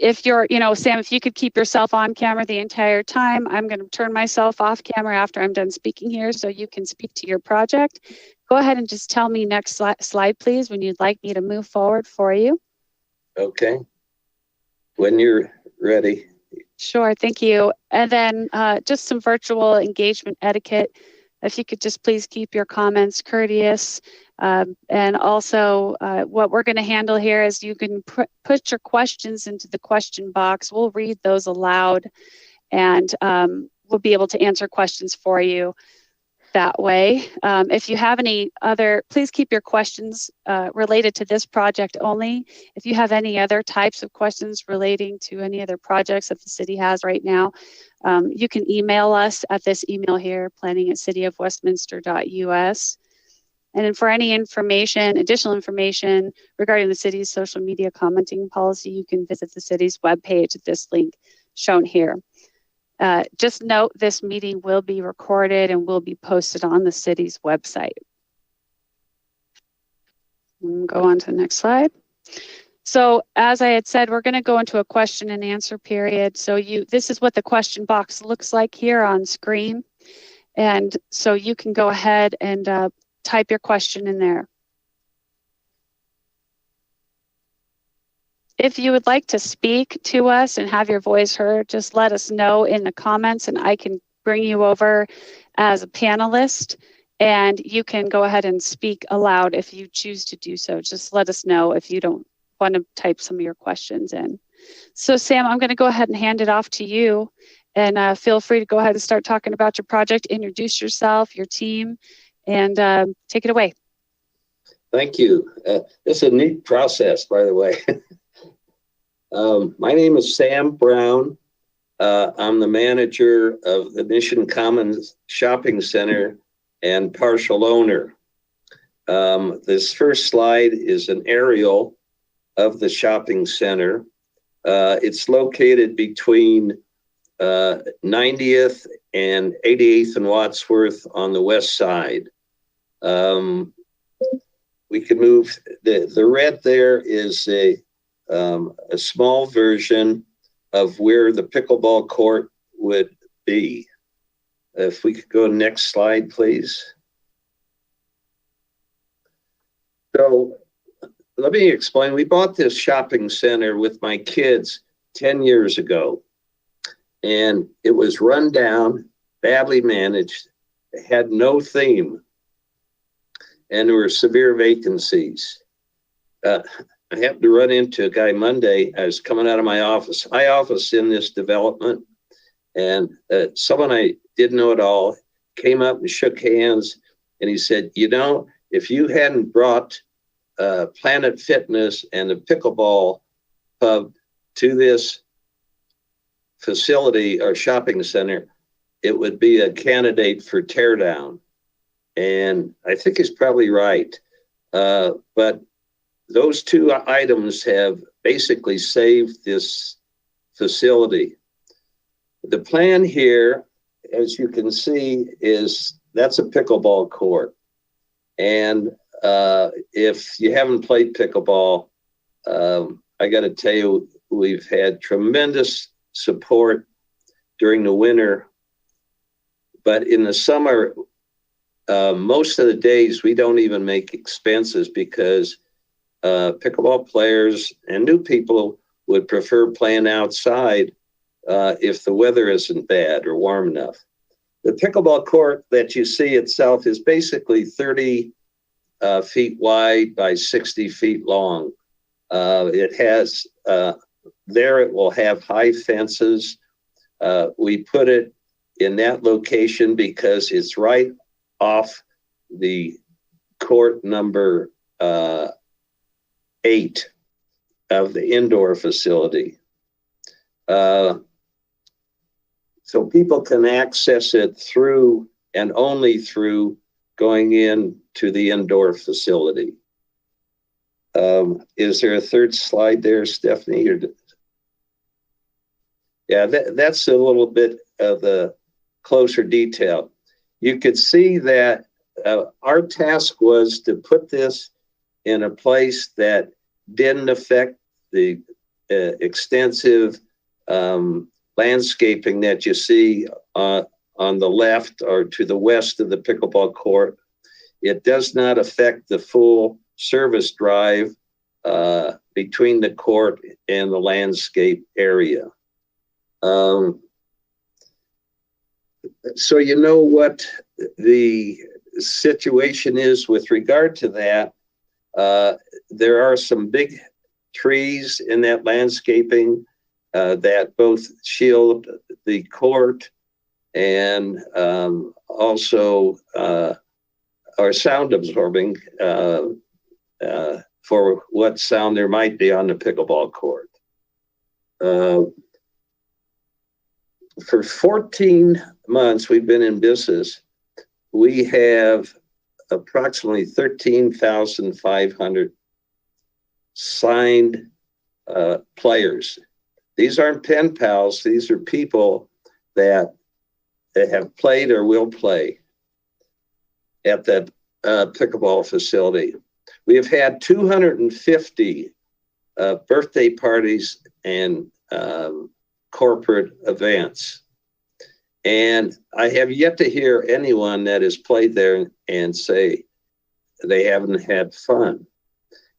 if you're, Sam, if you could keep yourself on camera the entire time, I'm going to turn myself off camera after I'm done speaking here so you can speak to your project. Go ahead and just tell me next slide, please, when you'd like me to move forward for you. Okay. When you're ready. Sure, thank you. And then just some virtual engagement etiquette. If you could just please keep your comments courteous. And also what we're going to handle here is you can put your questions into the question box. We'll read those aloud and we'll be able to answer questions for you that way. If you have any other, please keep your questions related to this project only. If you have any other types of questions relating to any other projects that the city has right now, you can email us at this email here, planning@cityofwestminster.us. And then for any information, additional information regarding the city's social media commenting policy, you can visit the city's webpage at this link shown here. Just note this meeting will be recorded and will be posted on the city's website. Go on to the next slide. So as I had said, we're going to go into a question and answer period. So this is what the question box looks like here on screen. And so you can go ahead and type your question in there. If you would like to speak to us and have your voice heard, just let us know in the comments and I can bring you over as a panelist and you can go ahead and speak aloud if you choose to do so. Just let us know if you don't want to type some of your questions in. So Sam, I'm going to go ahead and hand it off to you and feel free to go ahead and start talking about your project, introduce yourself, your team, and take it away. Thank you. It's a neat process, by the way. My name is Sam Brown. I'm the manager of the Mission Commons Shopping Center and partial owner. This first slide is an aerial of the shopping center. It's located between 90th and 88th and Wadsworth on the west side. We can move, the red there is a small version of where the pickleball court would be. If we could go next slide, please. So let me explain. We bought this shopping center with my kids 10 years ago, and it was run down, badly managed, it had no theme, and there were severe vacancies. I happened to run into a guy Monday. I was coming out of my office. I office in this development, and someone I didn't know at all came up and shook hands, and he said, if you hadn't brought Planet Fitness and the pickleball pub to this facility or shopping center, it would be a candidate for teardown. And I think he's probably right. But those two items have basically saved this facility. The plan here, as you can see, that's a pickleball court. And if you haven't played pickleball, I got to tell you, we've had tremendous support during the winter. But in the summer, most of the days we don't even make expenses because pickleball players and new people would prefer playing outside if the weather isn't bad or warm enough. The pickleball court that you see itself is basically 30 feet wide by 60 feet long. It has, it will have high fences. We put it in that location because it's right off the court number 8 of the indoor facility. So people can access it through and only through going in to the indoor facility. Is there a third slide there, Stephanie? Yeah, that's a little bit of the closer detail. You could see that our task was to put this in a place that didn't affect the extensive landscaping that you see on the left or to the west of the pickleball court. It does not affect the full service drive between the court and the landscape area. So you know what the situation is with regard to that. There are some big trees in that landscaping that both shield the court and also are sound absorbing for what sound there might be on the pickleball court. For 14 months we've been in business, we have approximately 13,500 signed players. These aren't pen pals. These are people that have played or will play at that pickleball facility. We have had 250 birthday parties and corporate events. And I have yet to hear anyone that has played there and say they haven't had fun.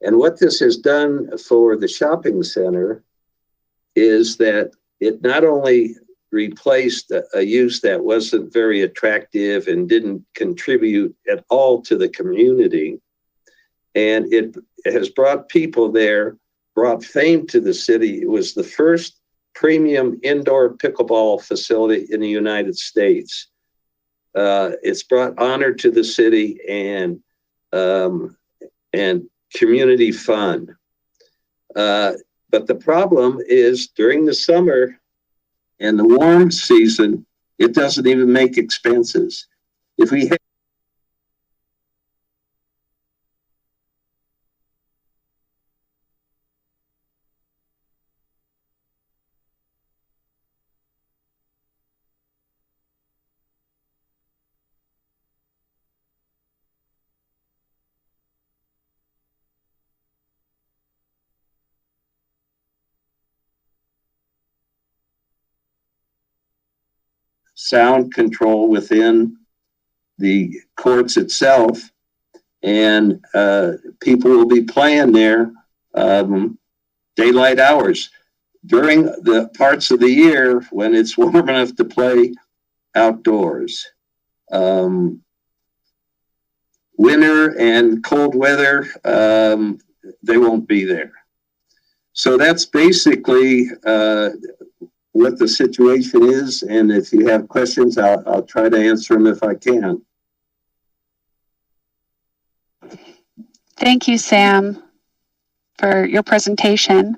And what this has done for the shopping center is that it not only replaced a use that wasn't very attractive and didn't contribute at all to the community, and it has brought people there, brought fame to the city. It was the first premium indoor pickleball facility in the United States. It's brought honor to the city and community fun. But the problem is during the summer and the warm season, it doesn't even make expenses. If we have sound control within the courts itself, and people will be playing there daylight hours during the parts of the year when it's warm enough to play outdoors. Winter and cold weather, they won't be there. So that's basically what the situation is, and if you have questions, I'll try to answer them if I can. Thank you, Sam, for your presentation.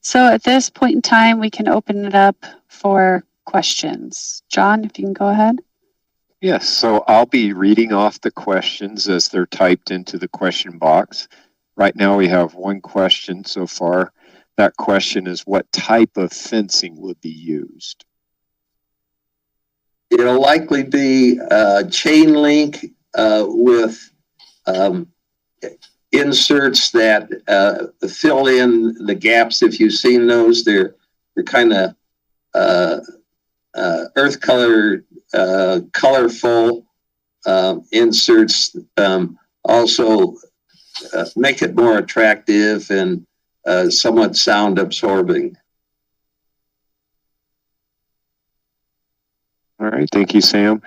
So at this point in time, we can open it up for questions. John, if you can go ahead. Yes, so I'll be reading off the questions as they're typed into the question box. Right now we have one question so far. That question is, what type of fencing would be used? It'll likely be chain link with inserts that fill in the gaps. If you've seen those, they're kind of earth color, colorful inserts. Also make it more attractive and somewhat sound absorbing. All right, thank you, Sam.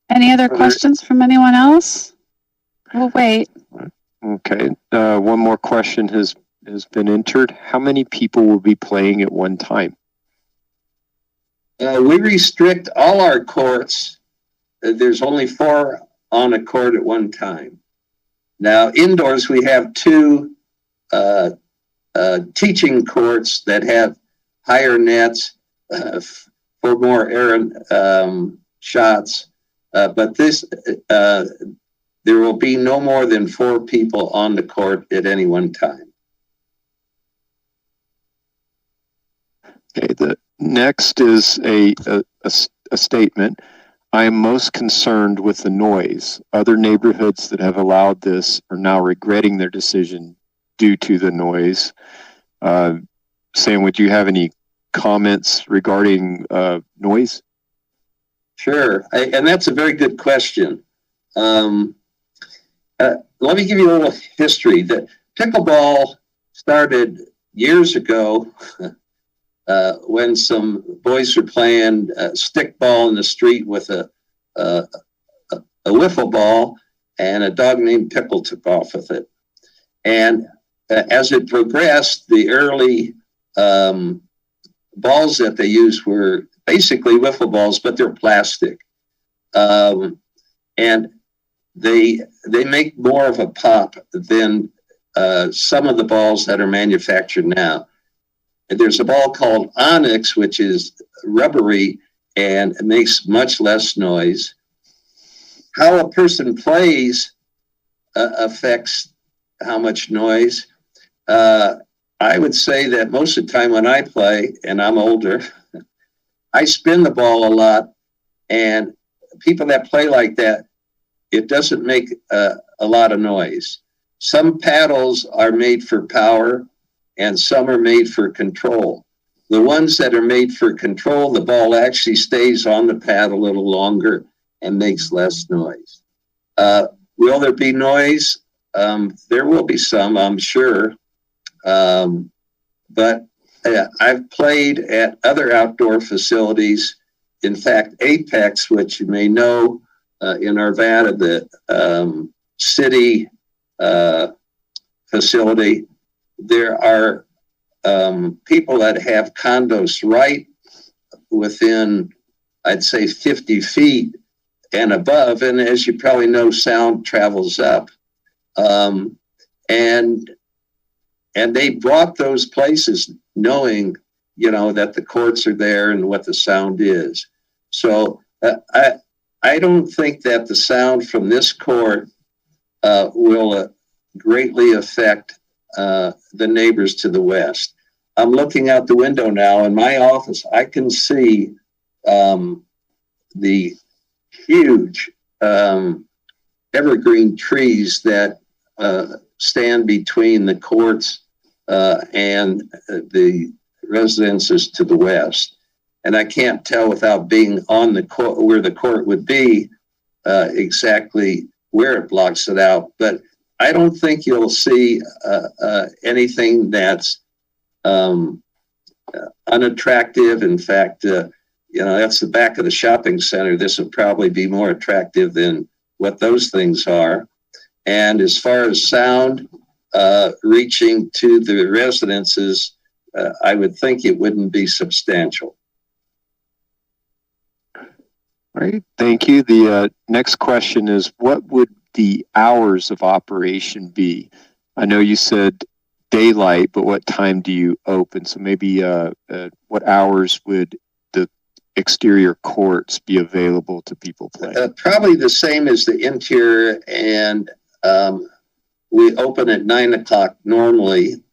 Any other questions from anyone else? We'll wait. Okay, one more question has been entered. How many people will be playing at one time? We restrict all our courts. There's only 4 on a court at one time. Now, indoors, we have 2 teaching courts that have higher nets for more air shots. But this, there will be no more than 4 people on the court at any one time. Okay, the next is a statement. I am most concerned with the noise. Other neighborhoods that have allowed this are now regretting their decision due to the noise. Sam, would you have any comments regarding noise? Sure, and that's a very good question. Let me give you a little history. The pickleball started years ago when some boys were playing stickball in the street with a wiffle ball, and a dog named Pickle took off with it. And as it progressed, the early balls that they used were basically wiffle balls, but they're plastic. And they make more of a pop than some of the balls that are manufactured now. There's a ball called Onyx, which is rubbery and it makes much less noise. How a person plays affects how much noise. I would say that most of the time when I play, and I'm older, I spin the ball a lot, and people that play like that, it doesn't make a lot of noise. Some paddles are made for power, and some are made for control. The ones that are made for control, the ball actually stays on the pad a little longer and makes less noise. Will there be noise? There will be some, I'm sure. But I've played at other outdoor facilities. In fact, Apex, which you may know in Arvada, the city facility, there are people that have condos right within, I'd say, 50 feet and above. And as you probably know, sound travels up. And they bought those places knowing, that the courts are there and what the sound is. So I don't think that the sound from this court will greatly affect the neighbors to the west. I'm looking out the window now in my office. I can see the huge evergreen trees that stand between the courts and the residences to the west. And I can't tell without being on the court, where the court would be, exactly where it blocks it out. But I don't think you'll see anything that's unattractive. In fact, that's the back of the shopping center. This would probably be more attractive than what those things are. And as far as sound reaching to the residences, I would think it wouldn't be substantial. All right, thank you. The next question is, what would the hours of operation be? I know you said daylight, but what time do you open? So maybe what hours would the exterior courts be available to people playing? Probably the same as the interior, and we open at 9 o'clock normally.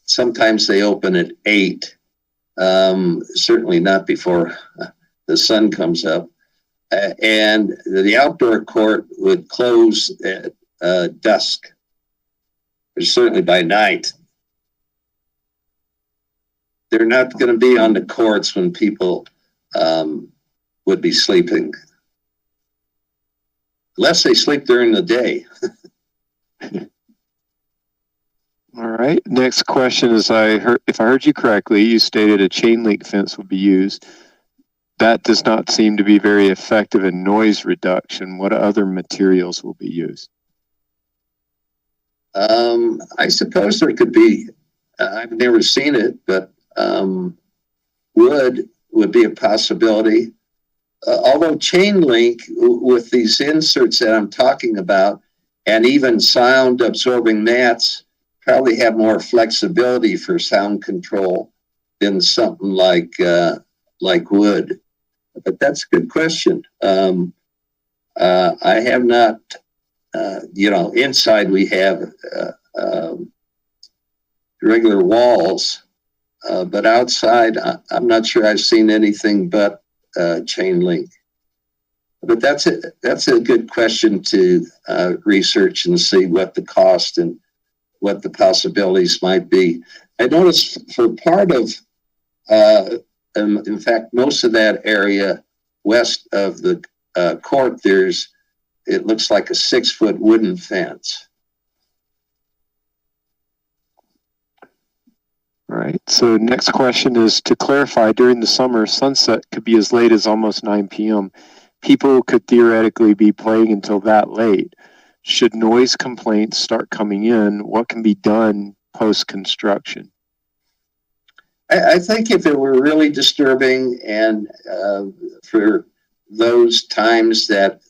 Sometimes they open at 8. Certainly not before the sun comes up. And the outdoor court would close at dusk, or certainly by night. They're not going to be on the courts when people would be sleeping, unless they sleep during the day. All right. Next question is, if I heard you correctly, you stated a chain link fence would be used. That does not seem to be very effective in noise reduction. What other materials will be used? I suppose there could be, I've never seen it, but wood would be a possibility. Although chain link with these inserts that I'm talking about, and even sound absorbing mats, probably have more flexibility for sound control than something like wood. But that's a good question. I have not, inside we have regular walls, but outside I'm not sure I've seen anything but chain link. But that's a good question to research and see what the cost and what the possibilities might be. I noticed for part of, in fact, most of that area west of the court, it looks like a 6-foot wooden fence. All right. So next question is, to clarify, during the summer, sunset could be as late as almost 9 p.m. People could theoretically be playing until that late. Should noise complaints start coming in, what can be done post-construction? I think if it were really disturbing, and for those times that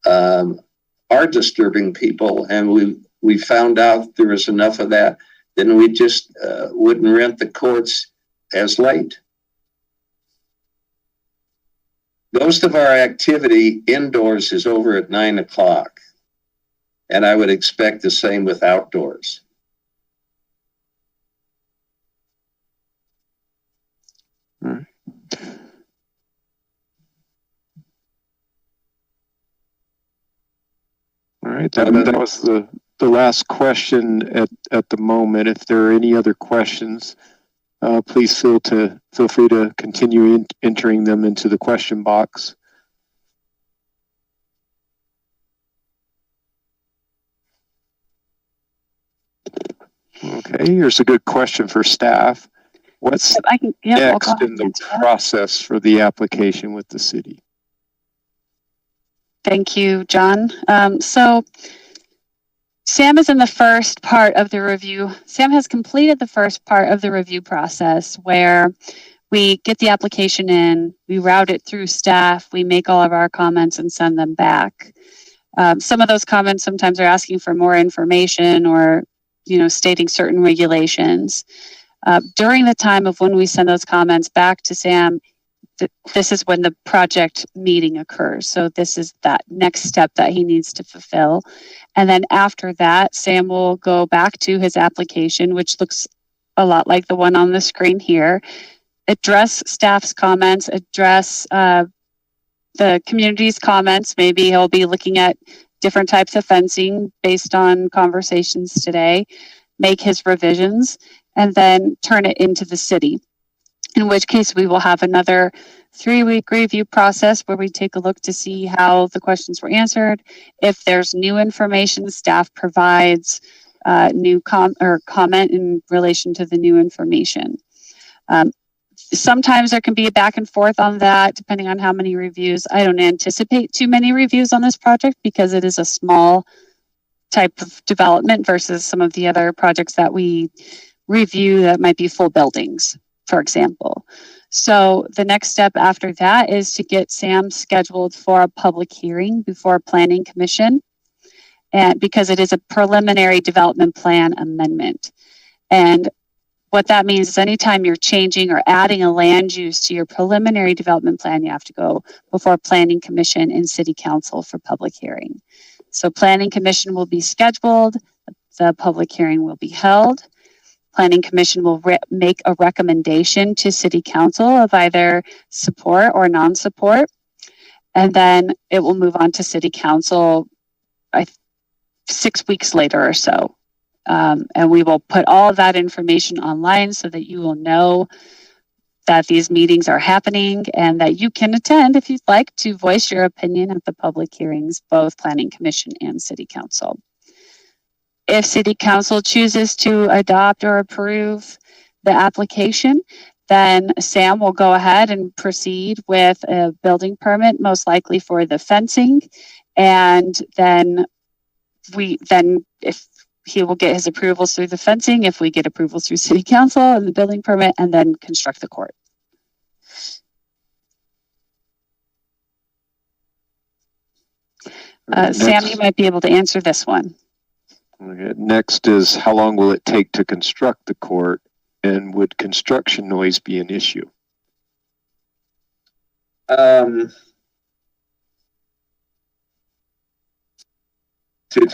are disturbing people, and we found out there was enough of that, then we just wouldn't rent the courts as late. Most of our activity indoors is over at 9 o'clock, and I would expect the same with outdoors. All right, that was the last question at the moment. If there are any other questions, please feel free to continue entering them into the question box. Okay, here's a good question for staff. What's next in the process for the application with the city? Thank you, John. So Sam is in the first part of the review. Sam has completed the first part of the review process, where we get the application in, we route it through staff, we make all of our comments and send them back. Some of those comments sometimes are asking for more information or, stating certain regulations. During the time of when we send those comments back to Sam, this is when the project meeting occurs. So this is that next step that he needs to fulfill. And then after that, Sam will go back to his application, which looks a lot like the one on the screen here, address staff's comments, address the community's comments. Maybe he'll be looking at different types of fencing based on conversations today, make his revisions, and then turn it into the city. In which case we will have another 3-week review process where we take a look to see how the questions were answered. If there's new information, staff provides new comment in relation to the new information. Sometimes there can be a back and forth on that, depending on how many reviews. I don't anticipate too many reviews on this project because it is a small type of development versus some of the other projects that we review that might be full buildings, for example. So the next step after that is to get Sam scheduled for a public hearing before Planning Commission, and because it is a preliminary development plan amendment. And what that means is anytime you're changing or adding a land use to your preliminary development plan, you have to go before Planning Commission and City Council for public hearing. So Planning Commission will be scheduled, the public hearing will be held. Planning Commission will make a recommendation to City Council of either support or non-support, and then it will move on to City Council 6 weeks later or so. And we will put all of that information online so that you will know that these meetings are happening and that you can attend if you'd like to voice your opinion at the public hearings, both Planning Commission and City Council. If City Council chooses to adopt or approve the application, then Sam will go ahead and proceed with a building permit, most likely for the fencing. And then if he will get his approvals through the fencing, if we get approvals through City Council and the building permit, and then construct the court. Sam, you might be able to answer this one. Okay. Next is, how long will it take to construct the court, and would construction noise be an issue? To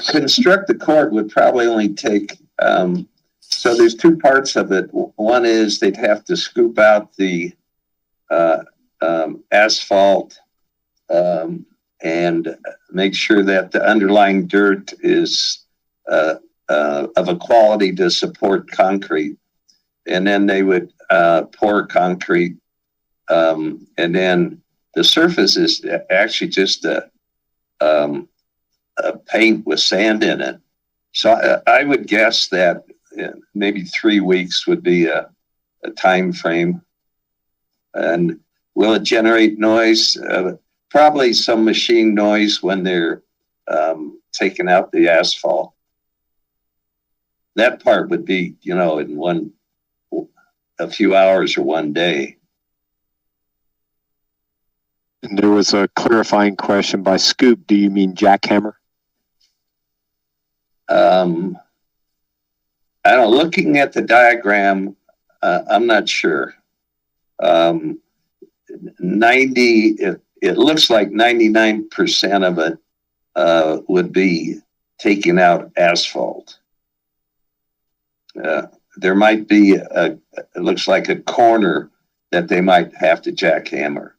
construct the court would probably only take, so there's two parts of it. One is they'd have to scoop out the asphalt, and make sure that the underlying dirt is of a quality to support concrete. And then they would pour concrete, and then the surface is actually just a paint with sand in it. So I would guess that maybe 3 weeks would be a time frame. And will it generate noise? Probably some machine noise when they're taking out the asphalt. That part would be, in a few hours or one day. And there was a clarifying question by Scoop. Do you mean jackhammer? I don't know. Looking at the diagram, I'm not sure. It looks like 99% of it would be taking out asphalt. There might be it looks like a corner that they might have to jackhammer.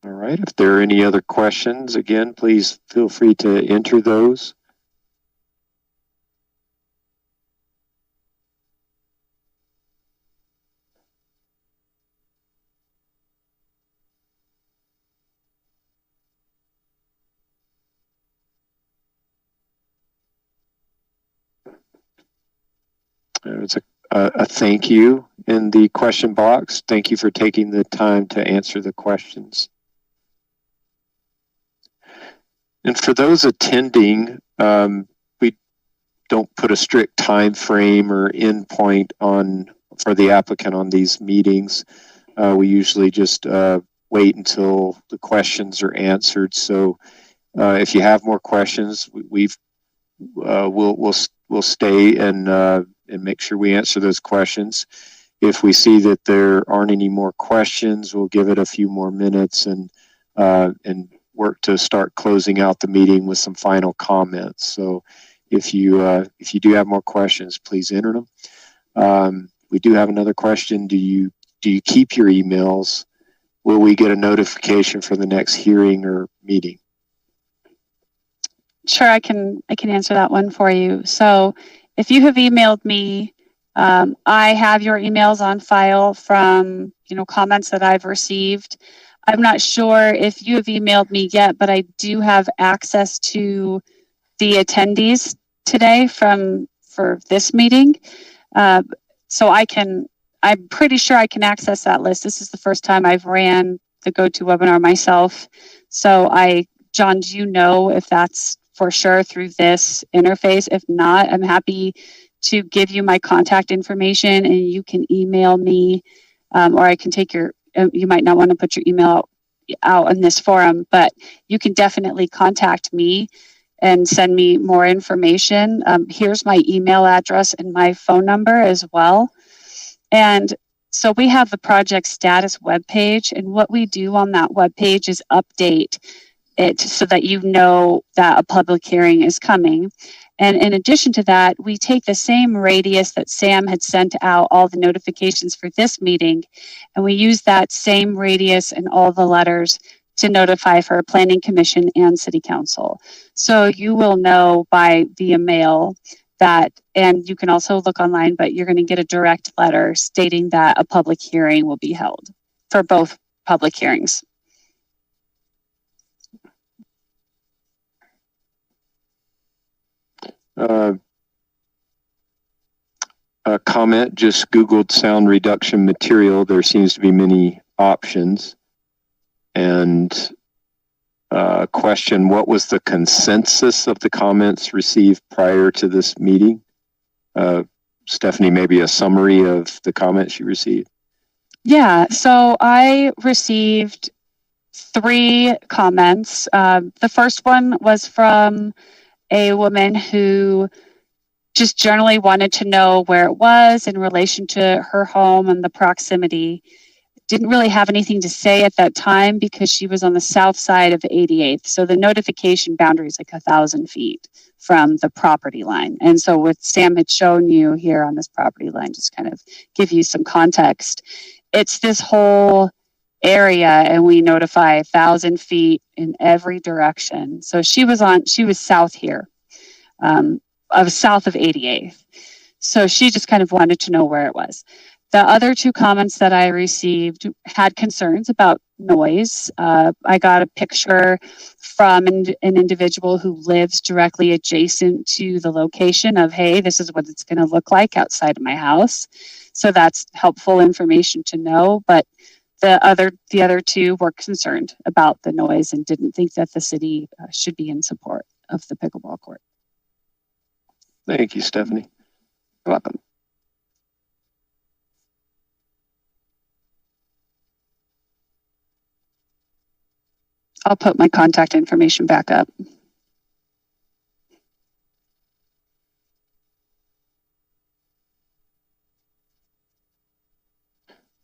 All right, if there are any other questions, again, please feel free to enter those. There's a thank you in the question box. Thank you for taking the time to answer the questions. And for those attending, we don't put a strict time frame or endpoint for the applicant on these meetings. We usually just wait until the questions are answered. So if you have more questions, we'll stay and make sure we answer those questions. If we see that there aren't any more questions, we'll give it a few more minutes and work to start closing out the meeting with some final comments. So if you do have more questions, please enter them. We do have another question. Do you keep your emails? Will we get a notification for the next hearing or meeting? Sure, I can answer that one for you. So if you have emailed me, I have your emails on file from comments that I've received. I'm not sure if you have emailed me yet, but I do have access to the attendees today for this meeting. So I'm pretty sure I can access that list. This is the first time I've ran the GoToWebinar myself. So John, do you know if that's for sure through this interface? If not, I'm happy to give you my contact information and you can email me, or I can take you might not want to put your email out in this forum, but you can definitely contact me and send me more information. Here's my email address and my phone number as well. And so we have the project status webpage, and what we do on that webpage is update it so that you know that a public hearing is coming. And in addition to that, we take the same radius that Sam had sent out all the notifications for this meeting, and we use that same radius in all the letters to notify for Planning Commission and City Council. So you will know via mail that, and you can also look online, but you're going to get a direct letter stating that a public hearing will be held for both public hearings. A comment, just Googled sound reduction material. There seems to be many options. And question, what was the consensus of the comments received prior to this meeting? Stephanie, maybe a summary of the comments you received? Yeah, so I received 3 comments. The first one was from a woman who just generally wanted to know where it was in relation to her home and the proximity. didn't really have anything to say at that time because she was on the south side of 88th. So the notification boundary is like 1,000 feet from the property line. And so what Sam had shown you here on this property line, just kind of give you some context. It's this whole area, and we notify 1,000 feet in every direction. So she was south here, south of 88th. So she just kind of wanted to know where it was. The other two comments that I received had concerns about noise. I got a picture from an individual who lives directly adjacent to the location of, hey, this is what it's going to look like outside of my house. So that's helpful information to know. But the other two were concerned about the noise and didn't think that the city should be in support of the pickleball court. Thank you, Stephanie. You're welcome. I'll put my contact information back up.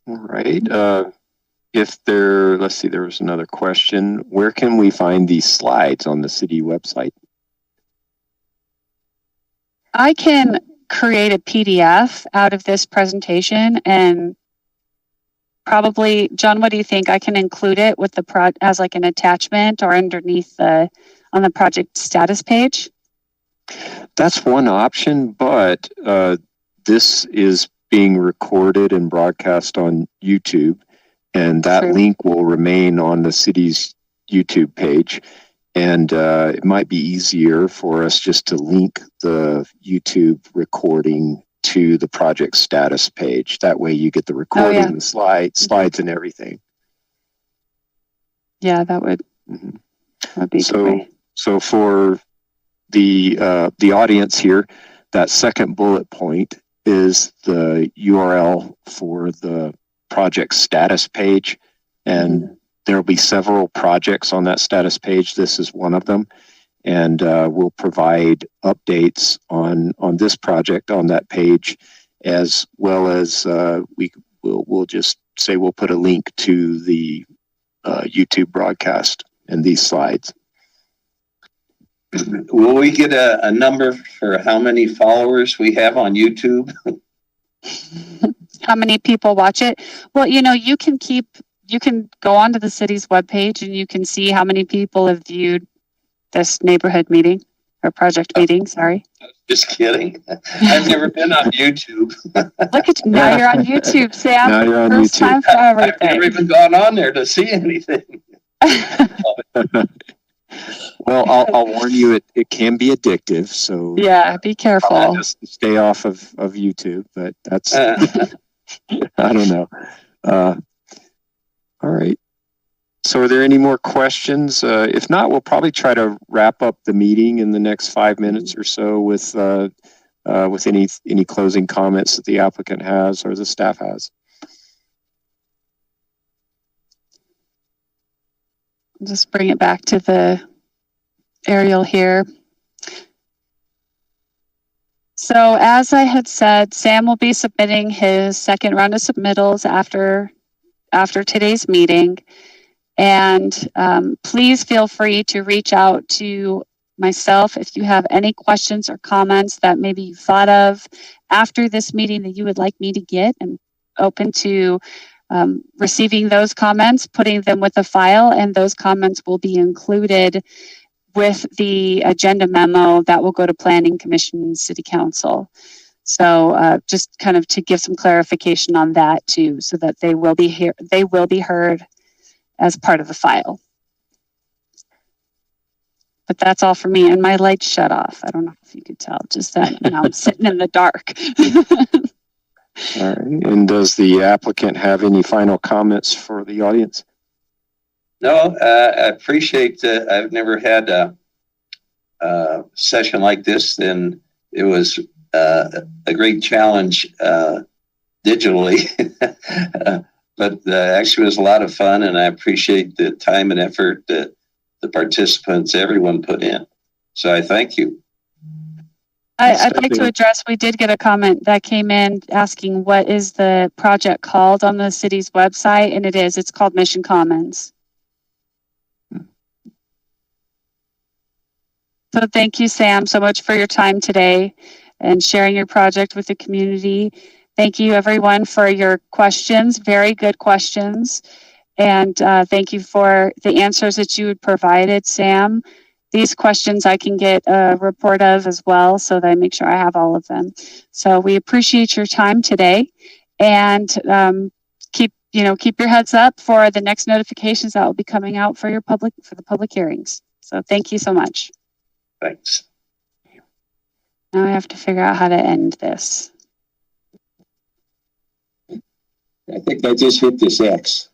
All right. Let's see, there was another question. Where can we find these slides on the city website? I can create a PDF out of this presentation and probably, John, what do you think? I can include it with as like an attachment or underneath on the project status page? That's one option, but this is being recorded and broadcast on YouTube, and that link will remain on the city's YouTube page. And it might be easier for us just to link the YouTube recording to the project status page. That way you get the recording, the slides and everything. Yeah, that would be great. So for the audience here, that second bullet point is the URL for the project status page, and there'll be several projects on that status page. This is one of them. And we'll provide updates on this project on that page, as well as we'll just say we'll put a link to the YouTube broadcast and these slides. Will we get a number for how many followers we have on YouTube? How many people watch it? Well, you can go onto the city's webpage and you can see how many people have viewed this neighborhood meeting or project meeting, sorry. Just kidding. I've never been on YouTube. Look at you, now you're on YouTube, Sam. Now you're on First YouTube. time for everything. I've never even gone on there to see anything. Well, I'll warn you, it can be addictive, so yeah, be careful. Just stay off of YouTube, but that's I don't know. All right. So are there any more questions? If not, we'll probably try to wrap up the meeting in the next 5 minutes or so with any closing comments that the applicant has or the staff has. Just bring it back to the aerial here. So as I had said, Sam will be submitting his second round of submittals after today's meeting. And please feel free to reach out to myself if you have any questions or comments that maybe you thought of after this meeting that you would like me to get. I'm open to receiving those comments, putting them with the file, and those comments will be included with the agenda memo that will go to Planning Commission and City Council. So just kind of to give some clarification on that too, so that they will be heard as part of the file. But that's all for me, and my lights shut off. I don't know if you could tell, just that I'm sitting in the dark. All right. And does the applicant have any final comments for the audience? No, I appreciate I've never had a session like this, and it was a great challenge digitally. But actually it was a lot of fun, and I appreciate the time and effort that the participants, everyone put in. So I thank you. I'd like to address, we did get a comment that came in asking what is the project called on the city's website, and it's called Mission Commons. So thank you, Sam, so much for your time today and sharing your project with the community. Thank you, everyone, for your questions, very good questions. And thank you for the answers that you had provided, Sam. These questions I can get a report of as well, so that I make sure I have all of them. So we appreciate your time today, and keep your heads up for the next notifications that will be coming out for the public hearings. So thank you so much. Thanks. Now I have to figure out how to end this. I think I just hit this X.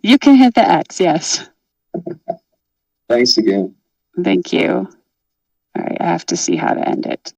You can hit the X, yes. Thanks again. Thank you. All right, I have to see how to end it.